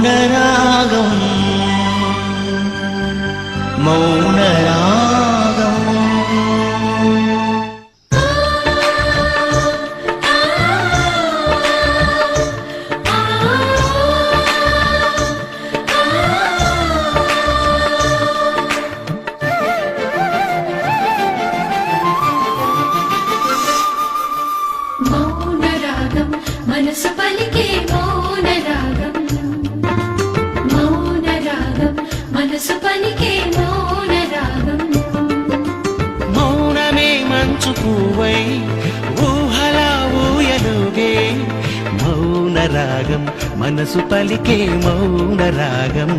రాగం మౌనరాగం మౌనరాగం మనసు పలికే మౌనరాగం మౌనరాగం మనసు పలికే మౌనరాగం మౌనమే మంచు పువ్వై ఊహలా ఊయలుగే మౌనరాగం మనసు పలికే మౌనరాగం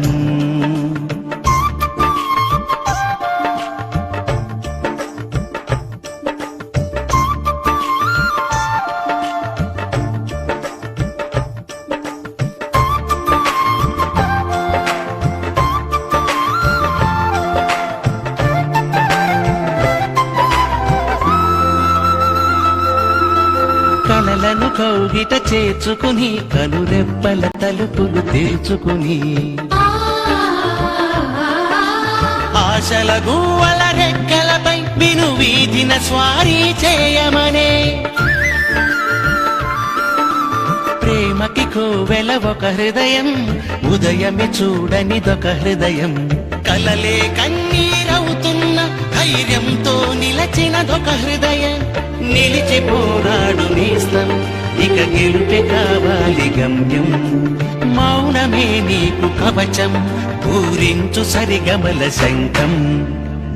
కలలను కౌగిట చేర్చుకుని కనురెప్పల తలుపులు తెరుచుకుని ఆశల గువ్వల రెక్కలపై విను వీధిన స్వారీ చేయమనే ప్రేమకి కోవెల ఒక హృదయం ఉదయమే చూడనిదొక హృదయం కలలే కన్నీరవుతున్న ధైర్యంతో నిలచినదొక హృదయం నిలిచిపోరాడు నేస్తం ఇక గెలుపే కావాలి గమ్యం మౌనమే నీకు కవచం పూరించు సరిగమల శంఖం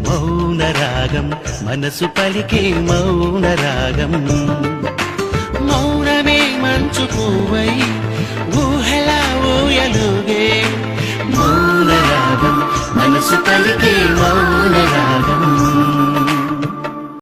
మౌనరాగం మనసు పలికే మౌనరాగం మౌనమే మంచు పువ్వై ఊహలా ఊయలుగే మౌనరాగం మనసు పలికే మౌనరాగం